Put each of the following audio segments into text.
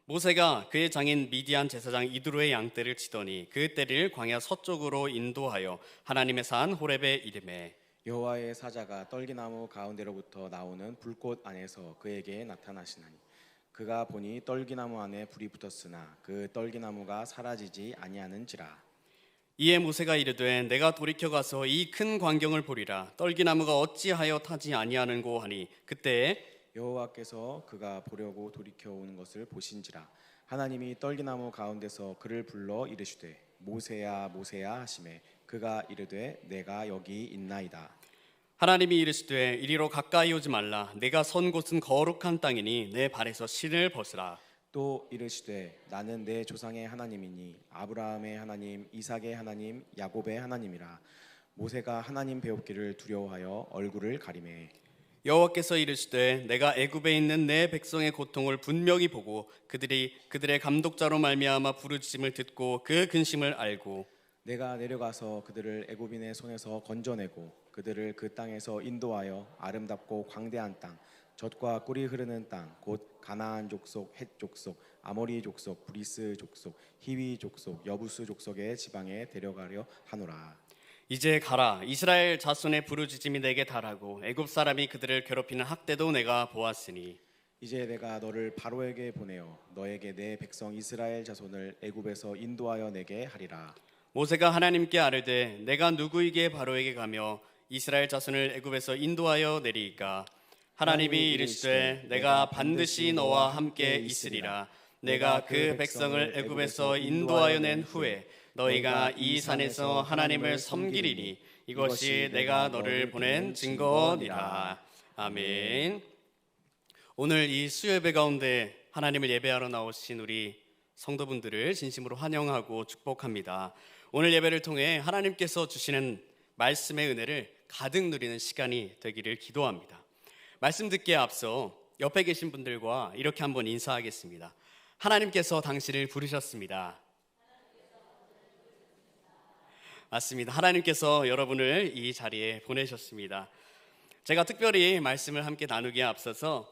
모세가 그의 장인 미디안 제사장 이드로의 양떼를 치더니 그 떼를 광야 서쪽으로 인도하여 하나님의 산 호렙에 이르매 여호와의 사자가 떨기나무 가운데로부터 나오는 불꽃 안에서 그에게 나타나시나니 그가 보니 떨기나무 안에 불이 붙었으나 그 떨기나무가 사라지지 아니하는지라. 이에 모세가 이르되 내가 돌이켜 가서 이 큰 광경을 보리라. 떨기나무가 어찌하여 타지 아니하는고 하니 그때에 여호와께서 그가 보려고 돌이켜 오는 것을 보신지라. 하나님이 떨기나무 가운데서 그를 불러 이르시되 모세야 모세야 하시매 그가 이르되 내가 여기 있나이다. 하나님이 이르시되 이리로 가까이 오지 말라. 내가 선 곳은 거룩한 땅이니 내 발에서 신을 벗으라. 또 이르시되 나는 내 조상의 하나님이니 아브라함의 하나님 이삭의 하나님 야곱의 하나님이라. 모세가 하나님 배웠기를 두려워하여 얼굴을 가리매 여호와께서 이르시되 내가 애굽에 있는 내 백성의 고통을 분명히 보고 그들의 감독자로 말미암아 부르짖음을 듣고 그 근심을 알고 내가 내려가서 그들을 애굽인의 손에서 건져내고 그들을 그 땅에서 인도하여 아름답고 광대한 땅 젖과 꿀이 흐르는 땅 곧 가나안 족속 헷 족속 아모리 족속 브리스 족속 히위 족속 여부스 족속의 지방에 데려가려 하노라. 이제 가라. 이스라엘 자손의 부르짖음이 내게 달하고 애굽 사람이 그들을 괴롭히는 학대도 내가 보았으니 이제 내가 너를 바로에게 보내어 너에게 내 백성 이스라엘 자손을 애굽에서 인도하여 내게 하리라. 모세가 하나님께 아뢰되 내가 누구에게 바로에게 가며 이스라엘 자손을 애굽에서 인도하여 내리이까. 하나님이 이르시되 내가 반드시 너와 함께 있으리라. 내가 그 백성을 애굽에서 인도하여 낸 후에 너희가 이 산에서 하나님을 섬기리니 이것이 내가 너를 보낸 증거니라. 아멘. 오늘 이 수요예배 가운데 하나님을 예배하러 나오신 우리 성도분들을 진심으로 환영하고 축복합니다. 오늘 예배를 통해 하나님께서 주시는 말씀의 은혜를 가득 누리는 시간이 되기를 기도합니다. 말씀 듣기에 앞서 옆에 계신 분들과 이렇게 한번 인사하겠습니다. 하나님께서 당신을 부르셨습니다. 맞습니다. 하나님께서 여러분을 이 자리에 보내셨습니다. 제가 특별히 말씀을 함께 나누기에 앞서서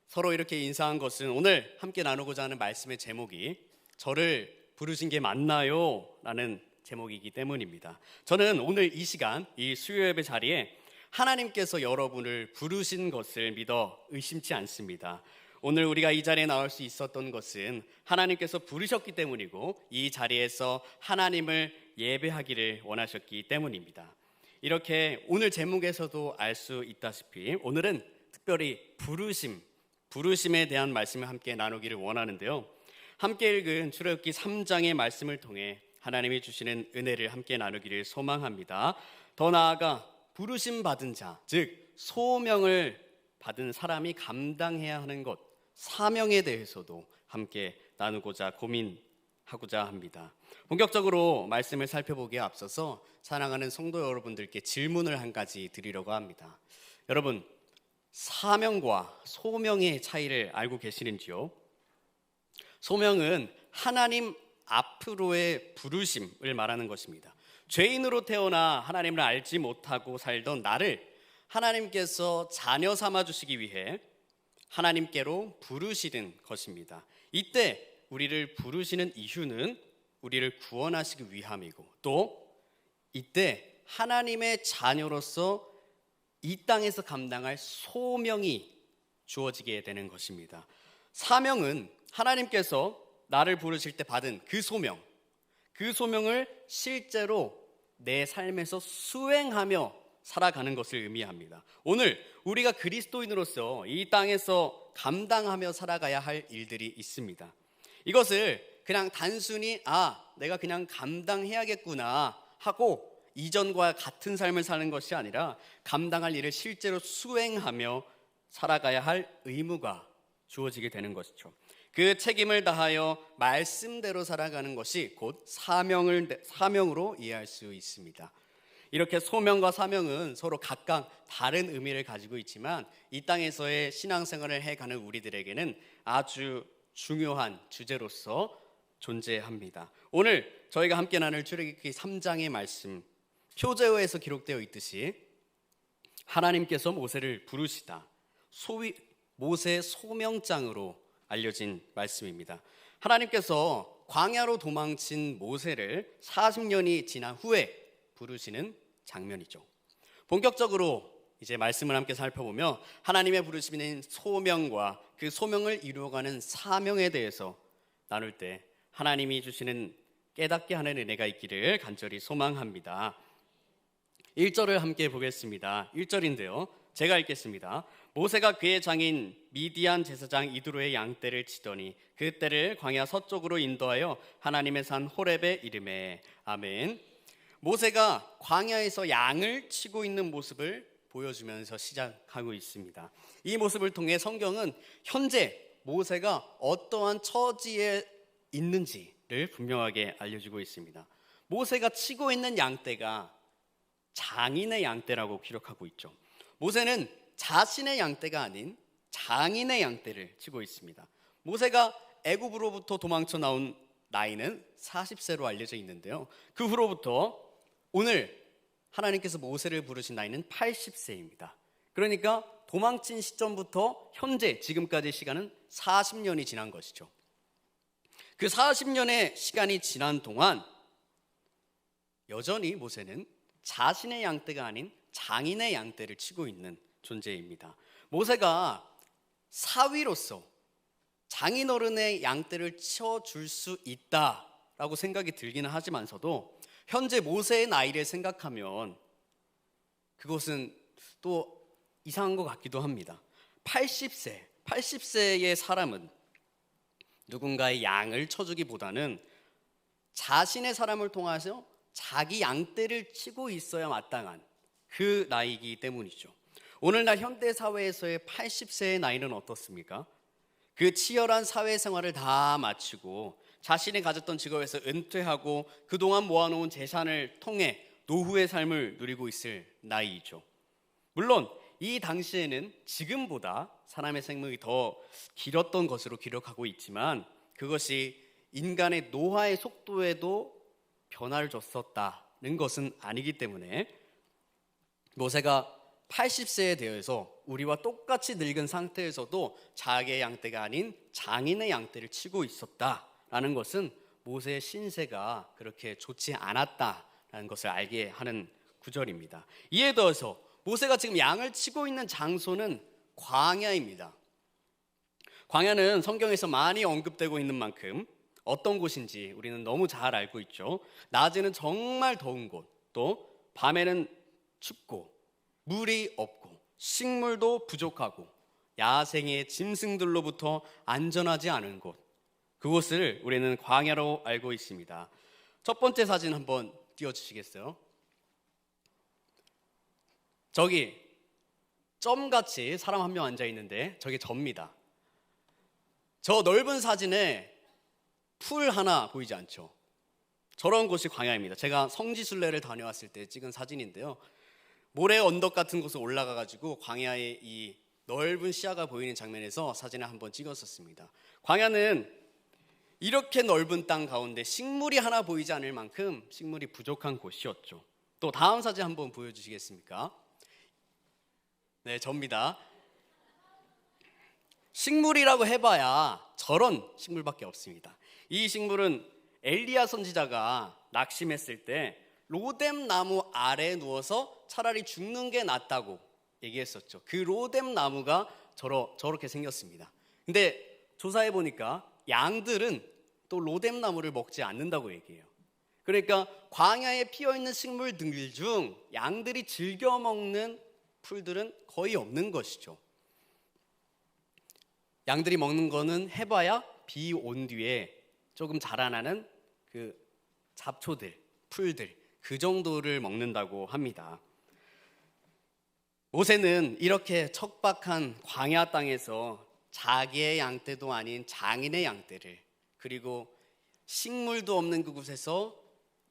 서로 이렇게 인사한 것은 오늘 함께 나누고자 하는 말씀의 제목이 저를 부르신 게 맞나요? 라는 제목이기 때문입니다. 저는 오늘 이 시간 이 수요예배 자리에 하나님께서 여러분을 부르신 것을 믿어 의심치 않습니다. 오늘 우리가 이 자리에 나올 수 있었던 것은 하나님께서 부르셨기 때문이고 이 자리에서 하나님을 예배하기를 원하셨기 때문입니다. 이렇게 오늘 제목에서도 알 수 있다시피 오늘은 특별히 부르심에 대한 말씀을 함께 나누기를 원하는데요. 함께 읽은 출애굽기 3장의 말씀을 통해 하나님이 주시는 은혜를 함께 나누기를 소망합니다. 더 나아가 부르심 받은 자, 즉 소명을 받은 사람이 감당해야 하는 것, 사명에 대해서도 함께 나누고자 고민하고자 합니다. 본격적으로 말씀을 살펴보기에 앞서서 사랑하는 성도 여러분들께 질문을 한 가지 드리려고 합니다. 여러분, 사명과 소명의 차이를 알고 계시는지요? 소명은 하나님 앞으로의 부르심을 말하는 것입니다. 죄인으로 태어나 하나님을 알지 못하고 살던 나를 하나님께서 자녀 삼아 주시기 위해 하나님께로 부르시는 것입니다. 이때 우리를 부르시는 이유는 우리를 구원하시기 위함이고 또 이때 하나님의 자녀로서 이 땅에서 감당할 소명이 주어지게 되는 것입니다. 사명은 하나님께서 나를 부르실 때 받은 그 소명을 실제로 내 삶에서 수행하며 살아가는 것을 의미합니다. 오늘 우리가 그리스도인으로서 이 땅에서 감당하며 살아가야 할 일들이 있습니다. 이것을 그냥 단순히 내가 그냥 감당해야겠구나 하고 이전과 같은 삶을 사는 것이 아니라 감당할 일을 실제로 수행하며 살아가야 할 의무가 주어지게 되는 것이죠. 그 책임을 다하여 말씀대로 살아가는 것이 곧 사명으로 이해할 수 있습니다. 이렇게 소명과 사명은 서로 각각 다른 의미를 가지고 있지만 이 땅에서의 신앙생활을 해가는 우리들에게는 아주 중요한 주제로서 존재합니다. 오늘 저희가 함께 나눌 출애굽기 3장의 말씀, 표제어에서 기록되어 있듯이 하나님께서 모세를 부르시다. 모세 소명장으로 알려진 말씀입니다. 하나님께서 광야로 도망친 모세를 40년이 지난 후에 부르시는 장면이죠. 본격적으로 이제 말씀을 함께 살펴보며 하나님의 부르심인 소명과 그 소명을 이루어가는 사명에 대해서 나눌 때 하나님이 주시는 깨닫게 하는 은혜가 있기를 간절히 소망합니다. 1절을 함께 보겠습니다. 1절인데요. 제가 읽겠습니다. 모세가 그의 장인 미디안 제사장 이드로의 양떼를 치더니 그 떼를 광야 서쪽으로 인도하여 하나님의 산 호렙에 이르매. 아멘. 모세가 광야에서 양을 치고 있는 모습을 보여주면서 시작하고 있습니다. 이 모습을 통해 성경은 현재 모세가 어떠한 처지에 있는지를 분명하게 알려주고 있습니다. 모세가 치고 있는 양떼가 장인의 양떼라고 기록하고 있죠. 모세는 자신의 양떼가 아닌 장인의 양떼를 치고 있습니다. 모세가 애굽으로부터 도망쳐 나온 나이는 40세로 알려져 있는데요. 그 후로부터 오늘 하나님께서 모세를 부르신 나이는 80세입니다. 그러니까 도망친 시점부터 현재 지금까지 시간은 40년이 지난 것이죠. 그 40년의 시간이 지난 동안 여전히 모세는 자신의 양떼가 아닌 장인의 양떼를 치고 있는 존재입니다. 모세가 사위로서 장인어른의 양떼를 치워줄 수 있다라고 생각이 들기는 하지만서도 현재 모세의 나이를 생각하면 그것은 또 이상한 것 같기도 합니다. 80세의 사람은 누군가의 양을 쳐주기보다는 자신의 사람을 통해서 자기 양떼를 치고 있어야 마땅한 그 나이이기 때문이죠. 오늘날 현대사회에서의 80세의 나이는 어떻습니까? 그 치열한 사회생활을 다 마치고 자신이 가졌던 직업에서 은퇴하고 그동안 모아놓은 재산을 통해 노후의 삶을 누리고 있을 나이이죠. 물론 이 당시에는 지금보다 사람의 생명이 더 길었던 것으로 기록하고 있지만 그것이 인간의 노화의 속도에도 변화를 줬었다는 것은 아니기 때문에 모세가 80세에 되어서 우리와 똑같이 늙은 상태에서도 자기의 양떼가 아닌 장인의 양떼를 치고 있었다라는 것은 모세의 신세가 그렇게 좋지 않았다라는 것을 알게 하는 구절입니다. 이에 더해서 모세가 지금 양을 치고 있는 장소는 광야입니다. 광야는 성경에서 많이 언급되고 있는 만큼 어떤 곳인지 우리는 너무 잘 알고 있죠. 낮에는 정말 더운 곳, 또 밤에는 춥고 물이 없고 식물도 부족하고 야생의 짐승들로부터 안전하지 않은 곳, 그곳을 우리는 광야로 알고 있습니다. 첫 번째 사진 한번 띄워주시겠어요? 저기 점같이 사람 한 명 앉아 있는데 저게 접니다. 저 넓은 사진에 풀 하나 보이지 않죠? 저런 곳이 광야입니다. 제가 성지순례를 다녀왔을 때 찍은 사진인데요. 모래 언덕 같은 곳에 올라가가지고 광야의 이 넓은 시야가 보이는 장면에서 사진을 한번 찍었었습니다. 광야는 이렇게 넓은 땅 가운데 식물이 하나 보이지 않을 만큼 식물이 부족한 곳이었죠. 또 다음 사진 한번 보여주시겠습니까? 네, 접니다. 식물이라고 해봐야 저런 식물밖에 없습니다. 이 식물은 엘리야 선지자가 낙심했을 때 로뎀 나무 아래에 누워서 차라리 죽는 게 낫다고 얘기했었죠. 그 로뎀 나무가 저렇게 생겼습니다. 근데 조사해 보니까 양들은 또 로뎀 나무를 먹지 않는다고 얘기해요. 그러니까 광야에 피어 있는 식물들 중 양들이 즐겨 먹는 풀들은 거의 없는 것이죠. 양들이 먹는 거는 해봐야 비 온 뒤에 조금 자라나는 그 잡초들, 풀들, 그 정도를 먹는다고 합니다. 모세는 이렇게 척박한 광야 땅에서 자기의 양떼도 아닌 장인의 양떼를, 그리고 식물도 없는 그곳에서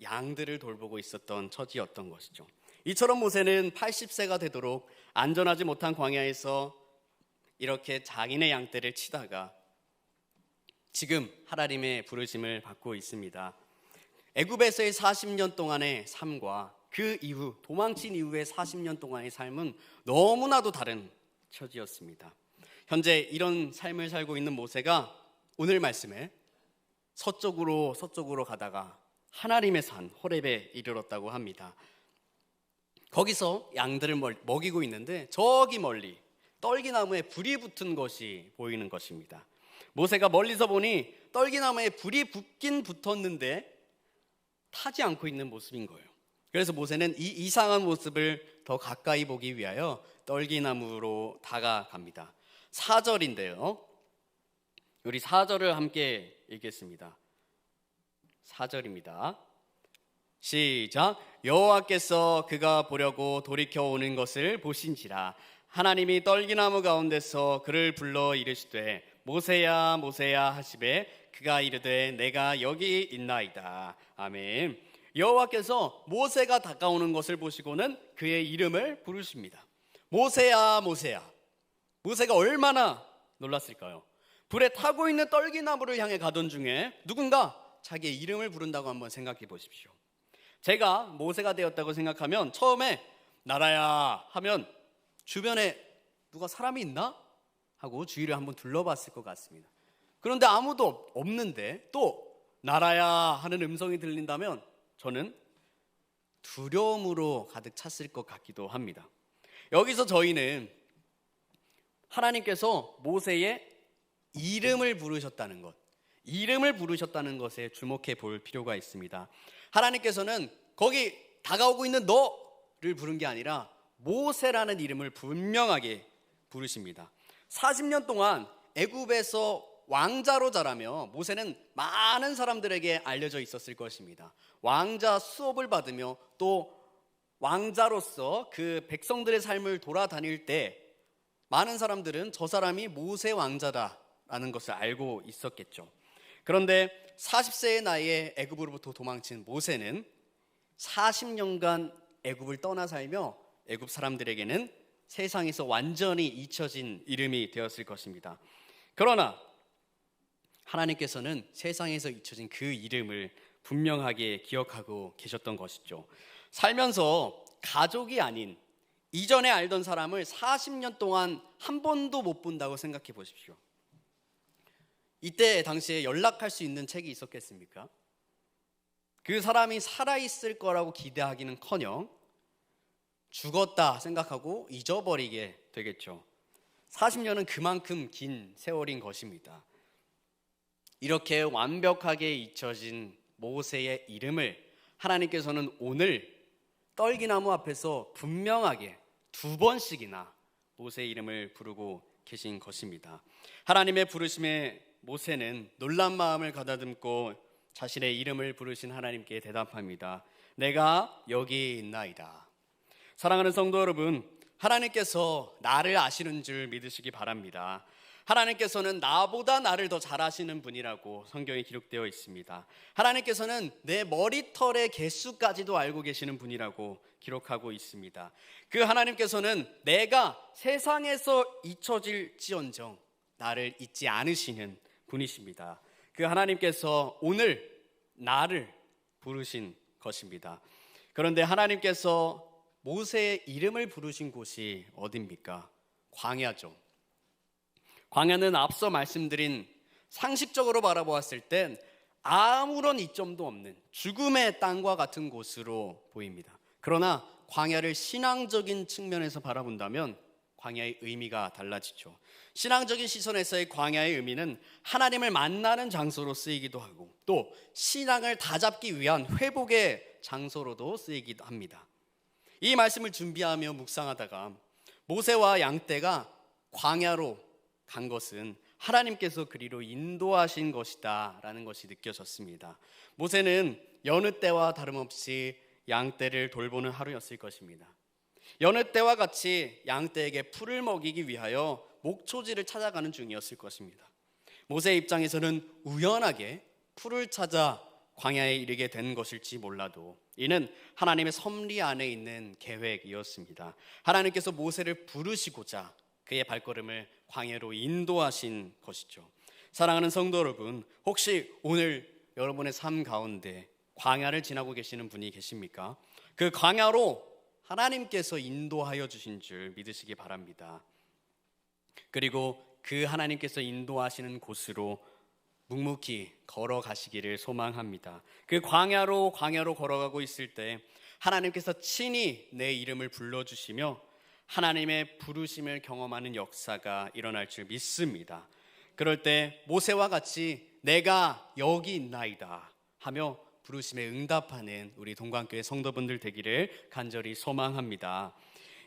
양들을 돌보고 있었던 처지였던 것이죠. 이처럼 모세는 80세가 되도록 안전하지 못한 광야에서 이렇게 장인의 양떼를 치다가 지금 하나님의 부르심을 받고 있습니다. 애굽에서의 40년 동안의 삶과 그 이후 도망친 이후의 40년 동안의 삶은 너무나도 다른 처지였습니다. 현재 이런 삶을 살고 있는 모세가 오늘 말씀에 서쪽으로 가다가 하나님의 산 호렙에 이르렀다고 합니다. 거기서 양들을 먹이고 있는데 저기 멀리 떨기나무에 불이 붙은 것이 보이는 것입니다. 모세가 멀리서 보니 떨기나무에 불이 붙긴 붙었는데 타지 않고 있는 모습인 거예요. 그래서 모세는 이 이상한 모습을 더 가까이 보기 위하여 떨기나무로 다가갑니다. 4절인데요. 우리 4절을 함께 읽겠습니다. 4절입니다. 시작. 여호와께서 그가 보려고 돌이켜 오는 것을 보신지라 하나님이 떨기나무 가운데서 그를 불러 이르시되 모세야 모세야 하시되 그가 이르되 내가 여기 있나이다. 아멘. 여호와께서 모세가 다가오는 것을 보시고는 그의 이름을 부르십니다. 모세야 모세야. 모세가 얼마나 놀랐을까요? 불에 타고 있는 떨기나무를 향해 가던 중에 누군가 자기의 이름을 부른다고 한번 생각해 보십시오. 제가 모세가 되었다고 생각하면 처음에 나라야 하면 주변에 누가 사람이 있나? 하고 주위를 한번 둘러봤을 것 같습니다. 그런데 아무도 없는데 또 나라야 하는 음성이 들린다면 저는 두려움으로 가득 찼을 것 같기도 합니다. 여기서 저희는 하나님께서 모세의 이름을 부르셨다는 것, 이름을 부르셨다는 것에 주목해 볼 필요가 있습니다. 하나님께서는 거기 다가오고 있는 너를 부른 게 아니라 모세라는 이름을 분명하게 부르십니다. 40년 동안 애굽에서 왕자로 자라며 모세는 많은 사람들에게 알려져 있었을 것입니다. 왕자 수업을 받으며 또 왕자로서 그 백성들의 삶을 돌아다닐 때 많은 사람들은 저 사람이 모세 왕자다라는 것을 알고 있었겠죠. 그런데 40세의 나이에 애굽으로부터 도망친 모세는 40년간 애굽을 떠나 살며 애굽 사람들에게는 세상에서 완전히 잊혀진 이름이 되었을 것입니다. 그러나 하나님께서는 세상에서 잊혀진 그 이름을 분명하게 기억하고 계셨던 것이죠. 살면서 가족이 아닌 이전에 알던 사람을 40년 동안 한 번도 못 본다고 생각해 보십시오. 이때 당시에 연락할 수 있는 책이 있었겠습니까? 그 사람이 살아있을 거라고 기대하기는커녕 죽었다 생각하고 잊어버리게 되겠죠. 40년은 그만큼 긴 세월인 것입니다. 이렇게 완벽하게 잊혀진 모세의 이름을 하나님께서는 오늘 떨기나무 앞에서 분명하게 2번씩이나 모세의 이름을 부르고 계신 것입니다. 하나님의 부르심에 모세는 놀란 마음을 가다듬고 자신의 이름을 부르신 하나님께 대답합니다. 내가 여기 있나이다. 사랑하는 성도 여러분, 하나님께서 나를 아시는 줄 믿으시기 바랍니다. 하나님께서는 나보다 나를 더 잘 아시는 분이라고 성경에 기록되어 있습니다. 하나님께서는 내 머리털의 개수까지도 알고 계시는 분이라고 기록하고 있습니다. 그 하나님께서는 내가 세상에서 잊혀질지언정 나를 잊지 않으시는 분이십니다. 그 하나님께서 오늘 나를 부르신 것입니다. 그런데 하나님께서 모세의 이름을 부르신 곳이 어디입니까? 광야죠. 광야는 앞서 말씀드린 상식적으로 바라보았을 땐 아무런 이점도 없는 죽음의 땅과 같은 곳으로 보입니다. 그러나 광야를 신앙적인 측면에서 바라본다면 광야의 의미가 달라지죠. 신앙적인 시선에서의 광야의 의미는 하나님을 만나는 장소로 쓰이기도 하고 또 신앙을 다잡기 위한 회복의 장소로도 쓰이기도 합니다. 이 말씀을 준비하며 묵상하다가 모세와 양떼가 광야로 간 것은 하나님께서 그리로 인도하신 것이다 라는 것이 느껴졌습니다. 모세는 여느 때와 다름없이 양떼를 돌보는 하루였을 것입니다. 여느 때와 같이 양떼에게 풀을 먹이기 위하여 목초지를 찾아가는 중이었을 것입니다. 모세의 입장에서는 우연하게 풀을 찾아 광야에 이르게 된 것일지 몰라도 이는 하나님의 섭리 안에 있는 계획이었습니다. 하나님께서 모세를 부르시고자 그의 발걸음을 광야로 인도하신 것이죠. 사랑하는 성도 여러분, 혹시 오늘 여러분의 삶 가운데 광야를 지나고 계시는 분이 계십니까? 그 광야로 하나님께서 인도하여 주신 줄 믿으시기 바랍니다. 그리고 그 하나님께서 인도하시는 곳으로 묵묵히 걸어가시기를 소망합니다. 그 광야로 걸어가고 있을 때 하나님께서 친히 내 이름을 불러주시며 하나님의 부르심을 경험하는 역사가 일어날 줄 믿습니다. 그럴 때 모세와 같이 내가 여기 있나이다 하며 부르심에 응답하는 우리 동관교회 성도분들 되기를 간절히 소망합니다.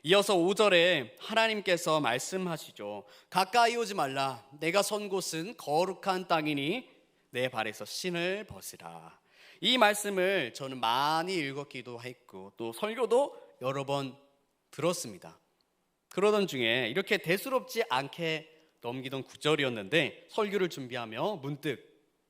이어서 5절에 하나님께서 말씀하시죠. 가까이 오지 말라. 내가 선 곳은 거룩한 땅이니 내 발에서 신을 벗으라. 이 말씀을 저는 많이 읽었기도 했고 또 설교도 여러 번 들었습니다. 그러던 중에 이렇게 대수롭지 않게 넘기던 구절이었는데 설교를 준비하며 문득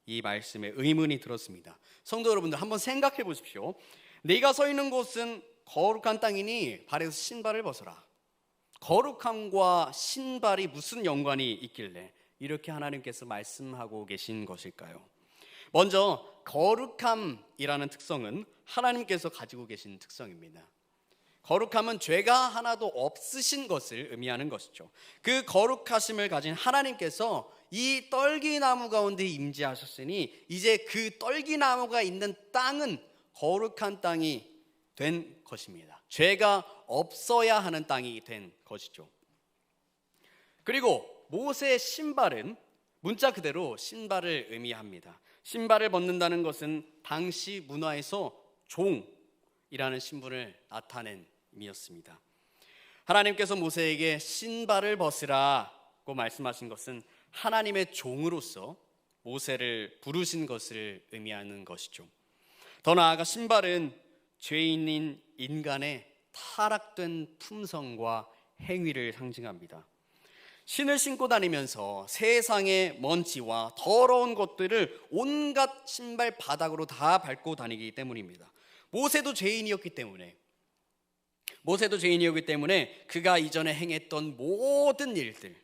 이 말씀에 의문이 들었습니다. 성도 여러분들 한번 생각해 보십시오. 네가 서 있는 곳은 거룩한 땅이니 발에서 신발을 벗어라. 거룩함과 신발이 무슨 연관이 있길래 이렇게 하나님께서 말씀하고 계신 것일까요? 먼저 거룩함이라는 특성은 하나님께서 가지고 계신 특성입니다. 거룩함은 죄가 하나도 없으신 것을 의미하는 것이죠. 그 거룩하심을 가진 하나님께서 이 떨기나무 가운데 임재하셨으니 이제 그 떨기나무가 있는 땅은 거룩한 땅이 된 것입니다. 죄가 없어야 하는 땅이 된 것이죠. 그리고 모세의 신발은 문자 그대로 신발을 의미합니다. 신발을 벗는다는 것은 당시 문화에서 종이라는 신분을 나타낸 의미였습니다. 하나님께서 모세에게 신발을 벗으라고 말씀하신 것은 하나님의 종으로서 모세를 부르신 것을 의미하는 것이죠. 더 나아가 신발은 죄인인 인간의 타락된 품성과 행위를 상징합니다. 신을 신고 다니면서 세상의 먼지와 더러운 것들을 온갖 신발 바닥으로 다 밟고 다니기 때문입니다. 모세도 죄인이었기 때문에 그가 이전에 행했던 모든 일들,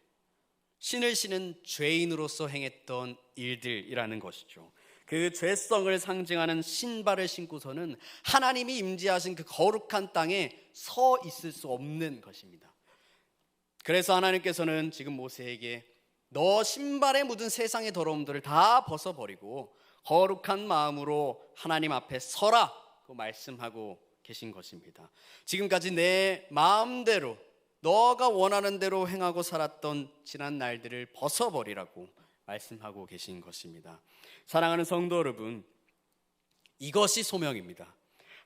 신을 신은 죄인으로서 행했던 일들이라는 것이죠. 그 죄성을 상징하는 신발을 신고서는 하나님이 임재하신 그 거룩한 땅에 서 있을 수 없는 것입니다. 그래서 하나님께서는 지금 모세에게 너 신발에 묻은 세상의 더러움들을 다 벗어버리고 거룩한 마음으로 하나님 앞에 서라고 말씀하고 계신 것입니다. 지금까지 내 마음대로 너가 원하는 대로 행하고 살았던 지난 날들을 벗어버리라고 말씀하고 계신 것입니다. 사랑하는 성도 여러분, 이것이 소명입니다.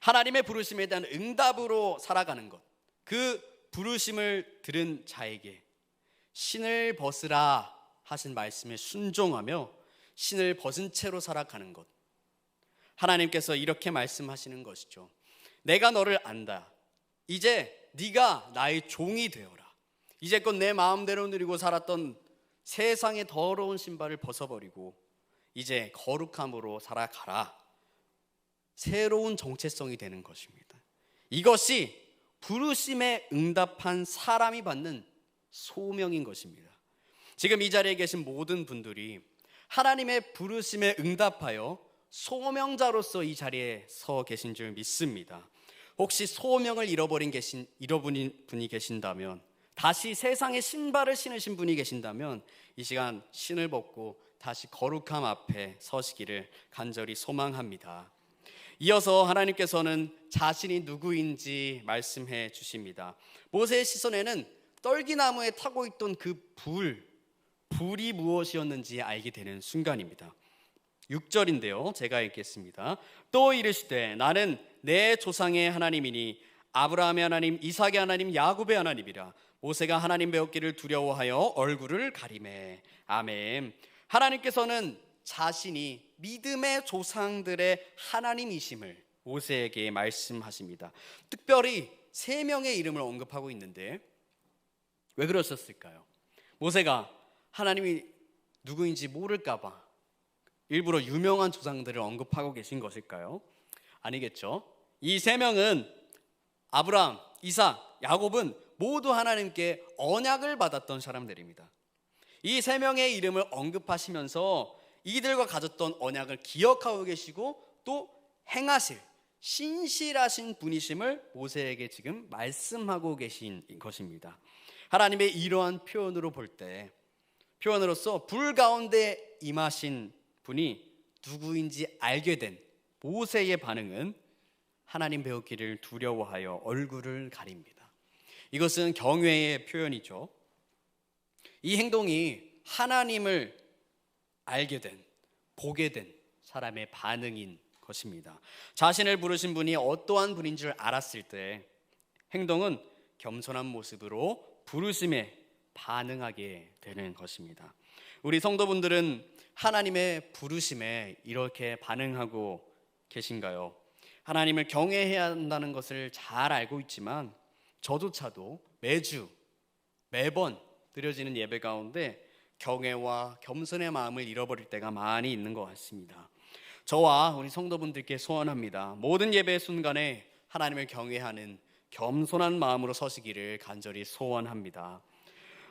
하나님의 부르심에 대한 응답으로 살아가는 것, 그 부르심을 들은 자에게 신을 벗으라 하신 말씀에 순종하며 신을 벗은 채로 살아가는 것, 하나님께서 이렇게 말씀하시는 것이죠. 내가 너를 안다. 이제 네가 나의 종이 되어라. 이제껏 내 마음대로 누리고 살았던 세상의 더러운 신발을 벗어버리고 이제 거룩함으로 살아가라. 새로운 정체성이 되는 것입니다. 이것이 부르심에 응답한 사람이 받는 소명인 것입니다. 지금 이 자리에 계신 모든 분들이 하나님의 부르심에 응답하여 소명자로서 이 자리에 서 계신 줄 믿습니다. 혹시 소명을 잃어버린 분이 계신다면, 다시 세상의 신발을 신으신 분이 계신다면 이 시간 신을 벗고 다시 거룩함 앞에 서시기를 간절히 소망합니다. 이어서 하나님께서는 자신이 누구인지 말씀해 주십니다. 모세의 시선에는 떨기나무에 타고 있던 그 불이 무엇이었는지 알게 되는 순간입니다. 6절인데요, 제가 읽겠습니다. 또 이르시되 나는 내 조상의 하나님이니 아브라함의 하나님, 이삭의 하나님, 야곱의 하나님이라. 모세가 하나님 배웠기를 두려워하여 얼굴을 가리매. 아멘. 하나님께서는 자신이 믿음의 조상들의 하나님이심을 모세에게 말씀하십니다. 특별히 3명의 이름을 언급하고 있는데 왜 그러셨을까요? 모세가 하나님이 누구인지 모를까 봐 일부러 유명한 조상들을 언급하고 계신 것일까요? 아니겠죠. 이 3명은 아브라함, 이삭, 야곱은 모두 하나님께 언약을 받았던 사람들입니다. 이 3명의 이름을 언급하시면서 이들과 가졌던 언약을 기억하고 계시고 또 행하실 신실하신 분이심을 모세에게 지금 말씀하고 계신 것입니다. 하나님의 이러한 표현으로 볼 때 표현으로서 불 가운데 임하신 분이 누구인지 알게 된 모세의 반응은 하나님 배우기를 두려워하여 얼굴을 가립니다. 이것은 경외의 표현이죠. 이 행동이 하나님을 알게 된, 보게 된 사람의 반응인 것입니다. 자신을 부르신 분이 어떠한 분인 줄 알았을 때 행동은 겸손한 모습으로 부르심에 반응하게 되는 것입니다. 우리 성도분들은 하나님의 부르심에 이렇게 반응하고 계신가요? 하나님을 경외해야 한다는 것을 잘 알고 있지만 저조차도 매번 드려지는 예배 가운데 경외와 겸손의 마음을 잃어버릴 때가 많이 있는 것 같습니다. 저와 우리 성도분들께 소원합니다. 모든 예배 순간에 하나님을 경외하는 겸손한 마음으로 서시기를 간절히 소원합니다.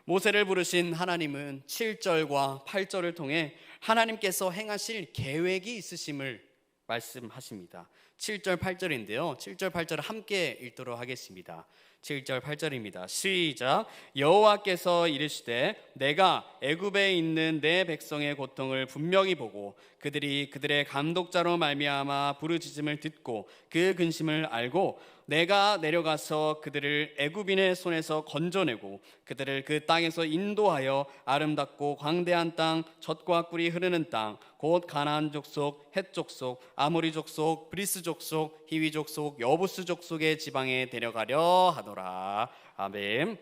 모세를 부르신 하나님은 7절과 8절을 통해 하나님께서 행하실 계획이 있으심을 말씀하십니다. 7절 8절인데요 7절 8절을 함께 읽도록 하겠습니다. 7절 8절입니다. 시작. 여호와께서 이르시되 내가 애굽에 있는 내 백성의 고통을 분명히 보고 그들이 그들의 감독자로 말미암아 부르짖음을 듣고 그 근심을 알고 내가 내려가서 그들을 애굽인의 손에서 건져내고 그들을 그 땅에서 인도하여 아름답고 광대한 땅 젖과 꿀이 흐르는 땅 곧 가나안 족속, 헷 족속, 아모리 족속, 브리스 족속, 히위 족속, 여부스 족속의 지방에 데려가려 하노라. 아멘.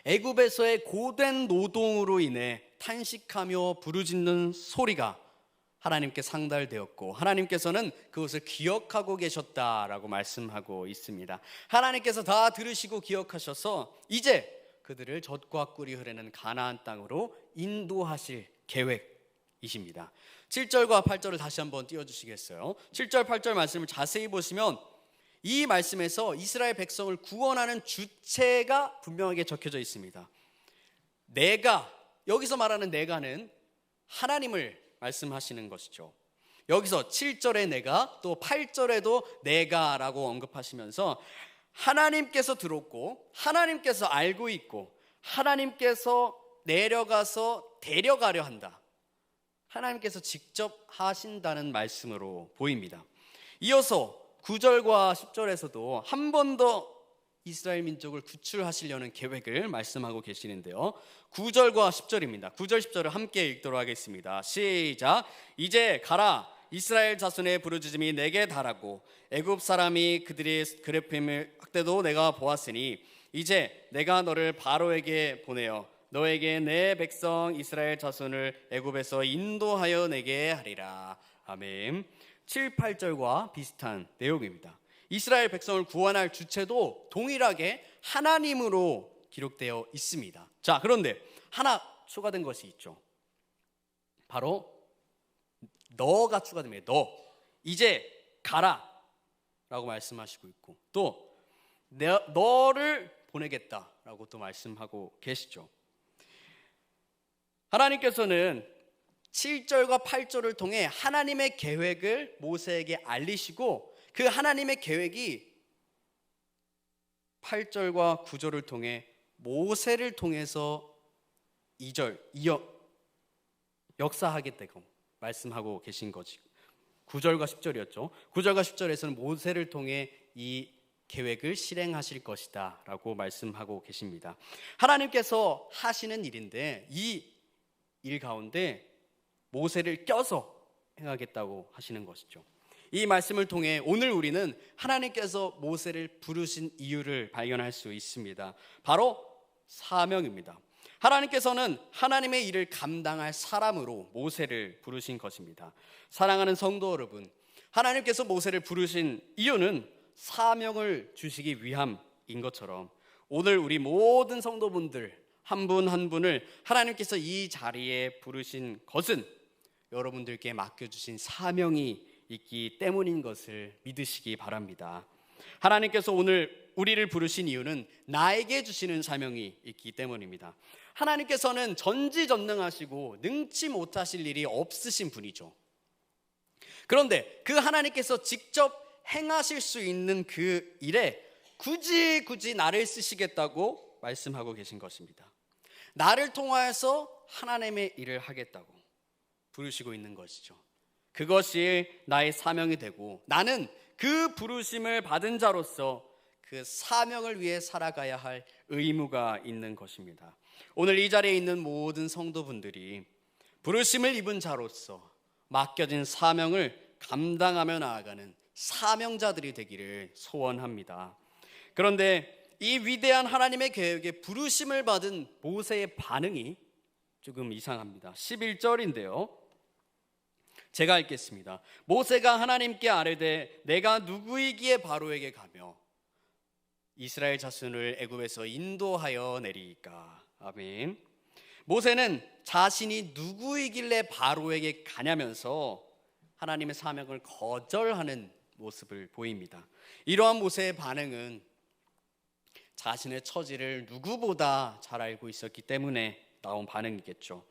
애굽에서의 고된 노동으로 인해 탄식하며 부르짖는 소리가 하나님께 상달되었고 하나님께서는 그것을 기억하고 계셨다라고 말씀하고 있습니다. 하나님께서 다 들으시고 기억하셔서 이제 그들을 젖과 꿀이 흐르는 가나안 땅으로 인도하실 계획이십니다. 7절과 8절을 다시 한번 띄워주시겠어요? 7절 8절 말씀을 자세히 보시면 이 말씀에서 이스라엘 백성을 구원하는 주체가 분명하게 적혀져 있습니다. 내가, 여기서 말하는 내가는 하나님을 말씀하시는 것이죠. 여기서 7절에 내가, 또 8절에도 내가라고 언급하시면서 하나님께서 들었고 하나님께서 알고 있고 하나님께서 내려가서 데려가려 한다, 하나님께서 직접 하신다는 말씀으로 보입니다. 이어서 9절과 10절에서도 한 번 더 이스라엘 민족을 구출하시려는 계획을 말씀하고 계시는데요 9절과 10절입니다 9절 10절을 함께 읽도록 하겠습니다. 시작. 이제 가라. 이스라엘 자손의 부르짖음이 내게 달하고 애굽 사람이 그들의 괴롭힘을 학대도 내가 보았으니 이제 내가 너를 바로에게 보내어 너에게 내 백성 이스라엘 자손을 애굽에서 인도하여 내게 하리라. 아멘. 7, 8절과 비슷한 내용입니다. 이스라엘 백성을 구원할 주체도 동일하게 하나님으로 기록되어 있습니다. 자, 그런데 하나 추가된 것이 있죠. 바로 너가 추가됩니다. 너 이제 가라 라고 말씀하시고 있고 또 너를 보내겠다라고 또 말씀하고 계시죠. 하나님께서는 7절과 8절을 통해 하나님의 계획을 모세에게 알리시고 그 하나님의 계획이 8절과 9절을 통해 모세를 통해서 2절 역사하겠다고 말씀하고 계신 거지. 9절과 10절이었죠. 9절과 10절에서는 모세를 통해 이 계획을 실행하실 것이다 라고 말씀하고 계십니다. 하나님께서 하시는 일인데 이 일 가운데 모세를 껴서 행하겠다고 하시는 것이죠. 이 말씀을 통해 오늘 우리는 하나님께서 모세를 부르신 이유를 발견할 수 있습니다. 바로 사명입니다. 하나님께서는 하나님의 일을 감당할 사람으로 모세를 부르신 것입니다. 사랑하는 성도 여러분, 하나님께서 모세를 부르신 이유는 사명을 주시기 위함인 것처럼 오늘 우리 모든 성도분들 한 분 한 분을 하나님께서 이 자리에 부르신 것은 여러분들께 맡겨주신 사명이 있기 때문인 것을 믿으시기 바랍니다. 하나님께서 오늘 우리를 부르신 이유는 나에게 주시는 사명이 있기 때문입니다. 하나님께서는 전지전능하시고 능치 못하실 일이 없으신 분이죠. 그런데 그 하나님께서 직접 행하실 수 있는 그 일에 굳이 나를 쓰시겠다고 말씀하고 계신 것입니다. 나를 통하여서 하나님의 일을 하겠다고 부르시고 있는 것이죠. 그것이 나의 사명이 되고 나는 그 부르심을 받은 자로서 그 사명을 위해 살아가야 할 의무가 있는 것입니다. 오늘 이 자리에 있는 모든 성도분들이 부르심을 입은 자로서 맡겨진 사명을 감당하며 나아가는 사명자들이 되기를 소원합니다. 그런데 이 위대한 하나님의 계획에 부르심을 받은 모세의 반응이 조금 이상합니다. 11절인데요. 제가 읽겠습니다. 모세가 하나님께 아뢰되 내가 누구이기에 바로에게 가며 이스라엘 자손을 애굽에서 인도하여 내리이까. 아멘. 모세는 자신이 누구이길래 바로에게 가냐면서 하나님의 사명을 거절하는 모습을 보입니다. 이러한 모세의 반응은 자신의 처지를 누구보다 잘 알고 있었기 때문에 나온 반응이겠죠.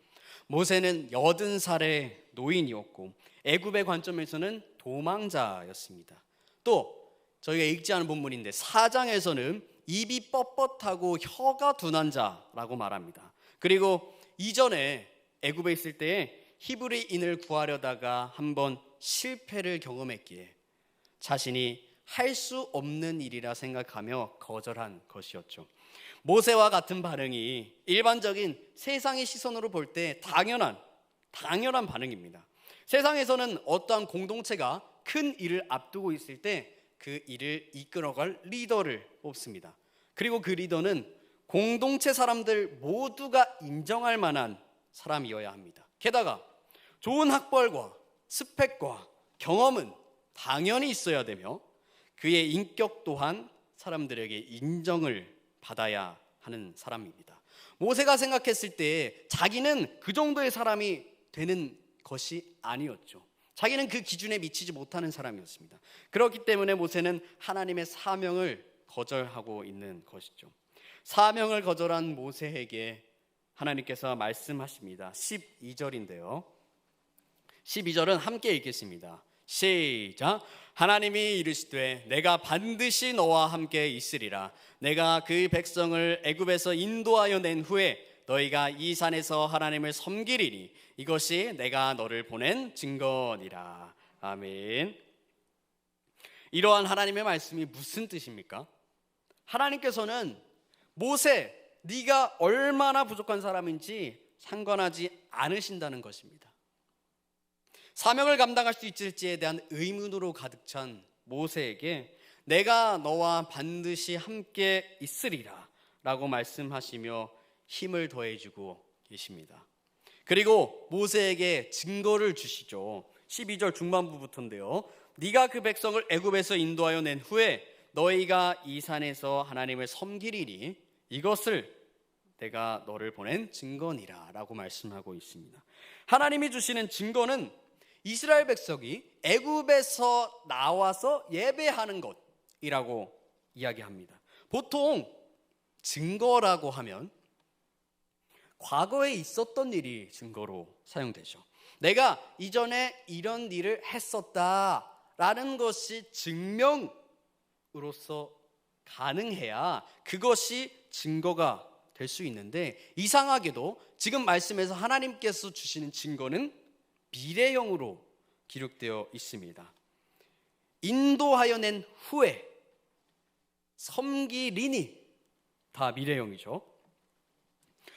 모세는 80살의 노인이었고 애굽의 관점에서는 도망자였습니다. 또 저희가 읽지 않은 본문인데 4장에서는 입이 뻣뻣하고 혀가 둔한 자라고 말합니다. 그리고 이전에 애굽에 있을 때에 히브리인을 구하려다가 한번 실패를 경험했기에 자신이 할 수 없는 일이라 생각하며 거절한 것이었죠. 모세와 같은 반응이 일반적인 세상의 시선으로 볼 때 당연한 반응입니다. 세상에서는 어떠한 공동체가 큰 일을 앞두고 있을 때 그 일을 이끌어갈 리더를 뽑습니다. 그리고 그 리더는 공동체 사람들 모두가 인정할 만한 사람이어야 합니다. 게다가 좋은 학벌과 스펙과 경험은 당연히 있어야 되며 그의 인격 또한 사람들에게 인정을 받아야 하는 사람입니다. 모세가 생각했을 때 자기는 그 정도의 사람이 되는 것이 아니었죠. 자기는 그 기준에 미치지 못하는 사람이었습니다. 그렇기 때문에 모세는 하나님의 사명을 거절하고 있는 것이죠. 사명을 거절한 모세에게 하나님께서 말씀하십니다. 12절인데요. 12절은 함께 읽겠습니다. 시작. 하나님이 이르시되 내가 반드시 너와 함께 있으리라. 내가 그 백성을 애굽에서 인도하여 낸 후에 너희가 이 산에서 하나님을 섬기리니 이것이 내가 너를 보낸 증거니라. 아멘. 이러한 하나님의 말씀이 무슨 뜻입니까? 하나님께서는 모세, 네가 얼마나 부족한 사람인지 상관하지 않으신다는 것입니다. 사명을 감당할 수 있을지에 대한 의문으로 가득 찬 모세에게 내가 너와 반드시 함께 있으리라 라고 말씀하시며 힘을 더해주고 계십니다. 그리고 모세에게 증거를 주시죠. 12절 중반부부터인데요. 네가 그 백성을 애굽에서 인도하여 낸 후에 너희가 이 산에서 하나님을 섬기리니 이것을 내가 너를 보낸 증거니라 라고 말씀하고 있습니다. 하나님이 주시는 증거는 이스라엘 백성이 애굽에서 나와서 예배하는 것이라고 이야기합니다. 보통 증거라고 하면 과거에 있었던 일이 증거로 사용되죠. 내가 이전에 이런 일을 했었다라는 것이 증명으로서 가능해야 그것이 증거가 될 수 있는데 이상하게도 지금 말씀에서 하나님께서 주시는 증거는 미래형으로 기록되어 있습니다. 인도하여 낸 후에 섬기리니 다 미래형이죠.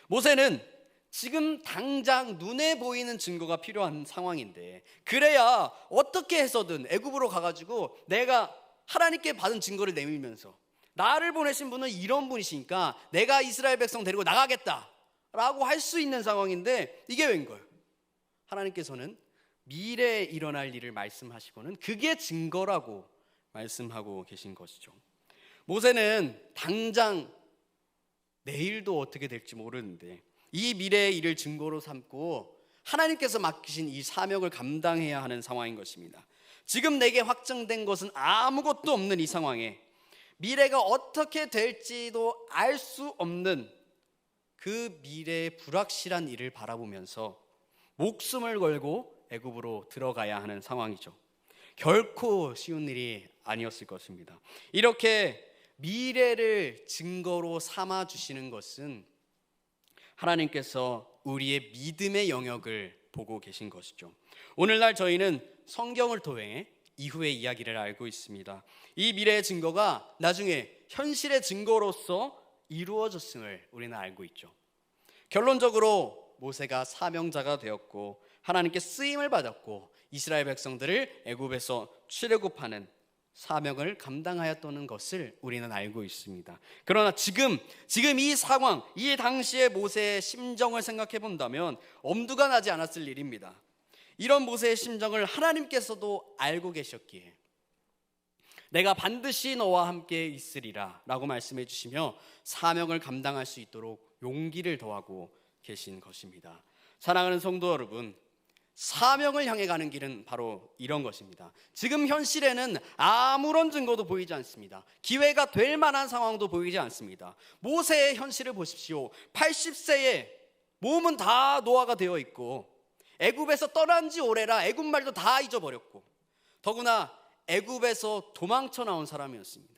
모세는 지금 당장 눈에 보이는 증거가 필요한 상황인데 그래야 어떻게 해서든 애굽으로 가가지고 내가 하나님께 받은 증거를 내밀면서 나를 보내신 분은 이런 분이시니까 내가 이스라엘 백성 데리고 나가겠다라고 할 수 있는 상황인데 이게 웬걸? 하나님께서는 미래에 일어날 일을 말씀하시고는 그게 증거라고 말씀하고 계신 것이죠. 모세는 당장 내일도 어떻게 될지 모르는데 이 미래의 일을 증거로 삼고 하나님께서 맡기신 이 사명을 감당해야 하는 상황인 것입니다. 지금 내게 확정된 것은 아무것도 없는 이 상황에 미래가 어떻게 될지도 알 수 없는 그 미래의 불확실한 일을 바라보면서 목숨을 걸고 애굽으로 들어가야 하는 상황이죠. 결코 쉬운 일이 아니었을 것입니다. 이렇게 미래를 증거로 삼아 주시는 것은 하나님께서 우리의 믿음의 영역을 보고 계신 것이죠. 오늘날 저희는 성경을 통해 이후의 이야기를 알고 있습니다. 이 미래의 증거가 나중에 현실의 증거로서 이루어졌음을 우리는 알고 있죠. 결론적으로 모세가 사명자가 되었고 하나님께 쓰임을 받았고 이스라엘 백성들을 애굽에서 출애굽하는 사명을 감당하였다는 것을 우리는 알고 있습니다. 그러나 지금 이 상황, 이 당시의 모세의 심정을 생각해 본다면 엄두가 나지 않았을 일입니다. 이런 모세의 심정을 하나님께서도 알고 계셨기에 내가 반드시 너와 함께 있으리라 라고 말씀해 주시며 사명을 감당할 수 있도록 용기를 더하고 계신 것입니다. 사랑하는 성도 여러분, 사명을 향해 가는 길은 바로 이런 것입니다. 지금 현실에는 아무런 증거도 보이지 않습니다. 기회가 될 만한 상황도 보이지 않습니다. 모세의 현실을 보십시오. 80세에 몸은 다 노화가 되어 있고 애굽에서 떠난 지 오래라 애굽 말도 다 잊어버렸고 더구나 애굽에서 도망쳐 나온 사람이었습니다.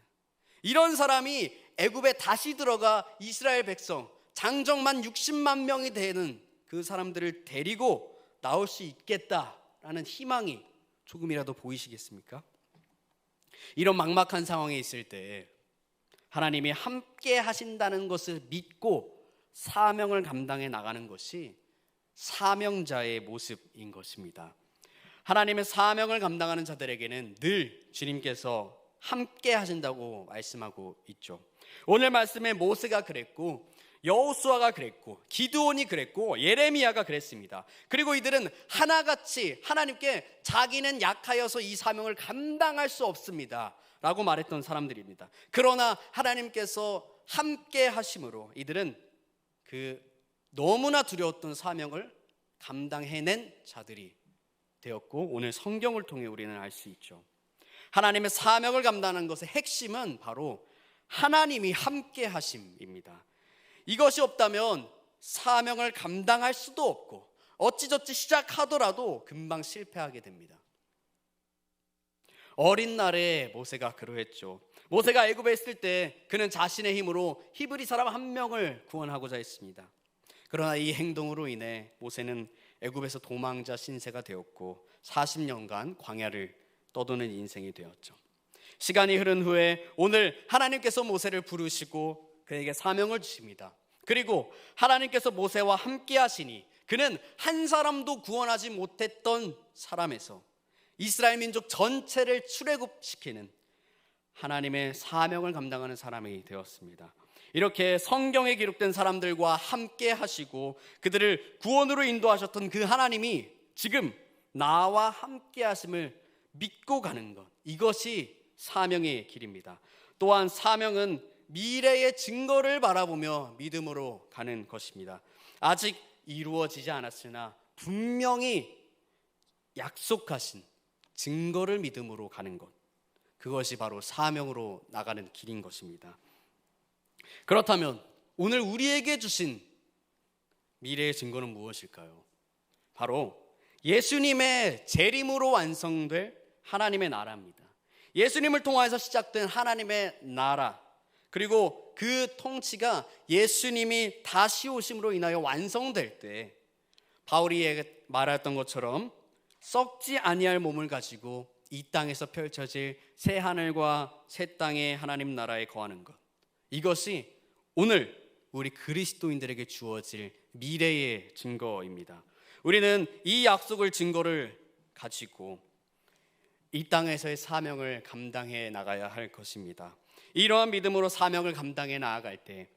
이런 사람이 애굽에 다시 들어가 이스라엘 백성 장정만 60만 명이 되는 그 사람들을 데리고 나올 수 있겠다라는 희망이 조금이라도 보이시겠습니까? 이런 막막한 상황에 있을 때 하나님이 함께 하신다는 것을 믿고 사명을 감당해 나가는 것이 사명자의 모습인 것입니다. 하나님의 사명을 감당하는 자들에게는 늘 주님께서 함께 하신다고 말씀하고 있죠. 오늘 말씀에 모세가 그랬고 여호수아가 그랬고 기드온이 그랬고 예레미야가 그랬습니다. 그리고 이들은 하나같이 하나님께 자기는 약하여서 이 사명을 감당할 수 없습니다 라고 말했던 사람들입니다. 그러나 하나님께서 함께 하심으로 이들은 그 너무나 두려웠던 사명을 감당해낸 자들이 되었고 오늘 성경을 통해 우리는 알 수 있죠. 하나님의 사명을 감당하는 것의 핵심은 바로 하나님이 함께 하심입니다. 이것이 없다면 사명을 감당할 수도 없고 어찌저찌 시작하더라도 금방 실패하게 됩니다. 어린 날에 모세가 그러했죠. 모세가 애굽에 있을 때 그는 자신의 힘으로 히브리 사람 한 명을 구원하고자 했습니다. 그러나 이 행동으로 인해 모세는 애굽에서 도망자 신세가 되었고 40년간 광야를 떠도는 인생이 되었죠. 시간이 흐른 후에 오늘 하나님께서 모세를 부르시고 그에게 사명을 주십니다. 그리고 하나님께서 모세와 함께 하시니 그는 한 사람도 구원하지 못했던 사람에서 이스라엘 민족 전체를 출애굽시키는 하나님의 사명을 감당하는 사람이 되었습니다. 이렇게 성경에 기록된 사람들과 함께 하시고 그들을 구원으로 인도하셨던 그 하나님이 지금 나와 함께 하심을 믿고 가는 것, 이것이 사명의 길입니다. 또한 사명은 미래의 증거를 바라보며 믿음으로 가는 것입니다. 아직 이루어지지 않았으나 분명히 약속하신 증거를 믿음으로 가는 것, 그것이 바로 사명으로 나가는 길인 것입니다. 그렇다면 오늘 우리에게 주신 미래의 증거는 무엇일까요? 바로 예수님의 재림으로 완성될 하나님의 나라입니다. 예수님을 통하여서 시작된 하나님의 나라, 그리고 그 통치가 예수님이 다시 오심으로 인하여 완성될 때 바울이 말했던 것처럼 썩지 아니할 몸을 가지고 이 땅에서 펼쳐질 새 하늘과 새 땅의 하나님 나라에 거하는 것, 이것이 오늘 우리 그리스도인들에게 주어질 미래의 증거입니다. 우리는 이 약속을 증거를 가지고 이 땅에서의 사명을 감당해 나가야 할 것입니다. 이러한 믿음으로 사명을 감당해 나아갈 때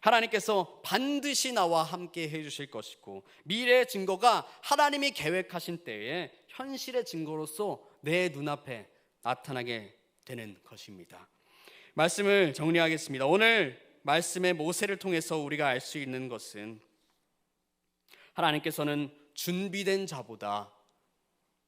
하나님께서 반드시 나와 함께 해주실 것이고 미래의 증거가 하나님이 계획하신 때에 현실의 증거로서 내 눈앞에 나타나게 되는 것입니다. 말씀을 정리하겠습니다. 오늘 말씀의 모세를 통해서 우리가 알 수 있는 것은 하나님께서는 준비된 자보다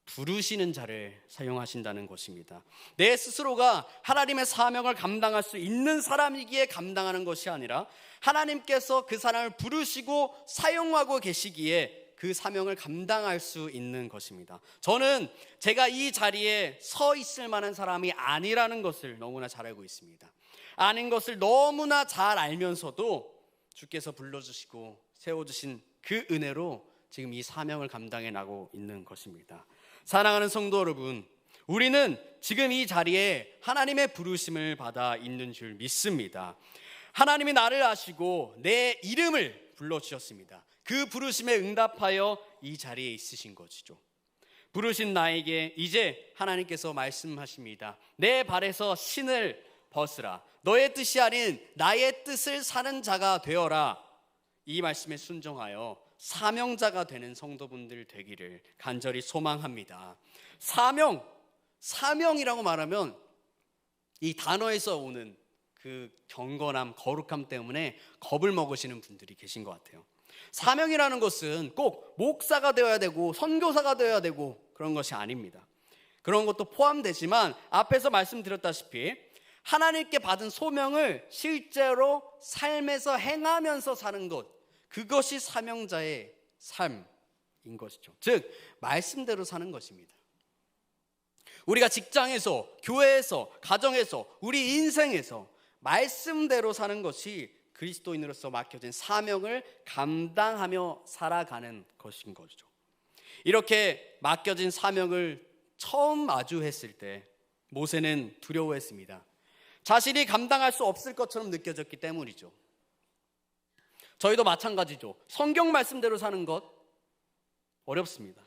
부르시는 자를 사용하신다는 것입니다. 내 스스로가 하나님의 사명을 감당할 수 있는 사람이기에 감당하는 것이 아니라 하나님께서 그 사람을 부르시고 사용하고 계시기에 그 사명을 감당할 수 있는 것입니다. 저는 제가 이 자리에 서 있을 만한 사람이 아니라는 것을 너무나 잘 알고 있습니다. 아닌 것을 너무나 잘 알면서도 주께서 불러주시고 세워주신 그 은혜로 지금 이 사명을 감당해 나가고 있는 것입니다. 사랑하는 성도 여러분, 우리는 지금 이 자리에 하나님의 부르심을 받아 있는 줄 믿습니다. 하나님이 나를 아시고 내 이름을 불러주셨습니다. 그 부르심에 응답하여 이 자리에 있으신 것이죠. 부르신 나에게 이제 하나님께서 말씀하십니다. 내 발에서 신을 벗으라. 너의 뜻이 아닌 나의 뜻을 사는 자가 되어라. 이 말씀에 순종하여 사명자가 되는 성도분들 되기를 간절히 소망합니다. 사명이라고 말하면 이 단어에서 오는 그 경건함, 거룩함 때문에 겁을 먹으시는 분들이 계신 것 같아요. 사명이라는 것은 꼭 목사가 되어야 되고 선교사가 되어야 되고 그런 것이 아닙니다. 그런 것도 포함되지만 앞에서 말씀드렸다시피 하나님께 받은 소명을 실제로 삶에서 행하면서 사는 것, 그것이 사명자의 삶인 것이죠. 즉 말씀대로 사는 것입니다. 우리가 직장에서, 교회에서, 가정에서, 우리 인생에서 말씀대로 사는 것이 그리스도인으로서 맡겨진 사명을 감당하며 살아가는 것인 거죠. 이렇게 맡겨진 사명을 처음 마주했을 때 모세는 두려워했습니다. 자신이 감당할 수 없을 것처럼 느껴졌기 때문이죠. 저희도 마찬가지죠. 성경 말씀대로 사는 것 어렵습니다.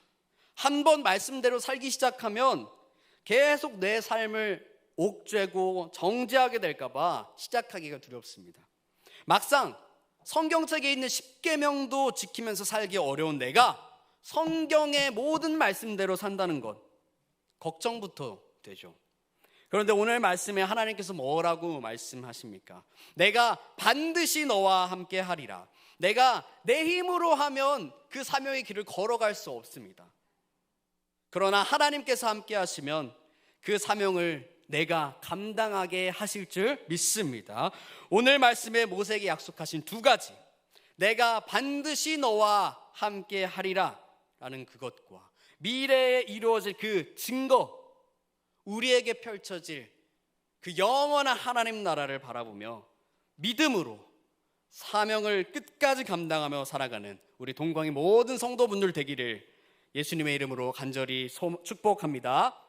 한 번 말씀대로 살기 시작하면 계속 내 삶을 옥죄고 정죄하게 될까 봐 시작하기가 두렵습니다. 막상 성경책에 있는 10계명도 지키면서 살기 어려운 내가 성경의 모든 말씀대로 산다는 것, 걱정부터 되죠. 그런데 오늘 말씀에 하나님께서 뭐라고 말씀하십니까? 내가 반드시 너와 함께 하리라. 내가 내 힘으로 하면 그 사명의 길을 걸어갈 수 없습니다. 그러나 하나님께서 함께 하시면 그 사명을 내가 감당하게 하실 줄 믿습니다. 오늘 말씀에 모세에게 약속하신 두 가지, 내가 반드시 너와 함께 하리라 라는 그것과 미래에 이루어질 그 증거, 우리에게 펼쳐질 그 영원한 하나님 나라를 바라보며 믿음으로 사명을 끝까지 감당하며 살아가는 우리 동광의 모든 성도분들 되기를 예수님의 이름으로 간절히 축복합니다.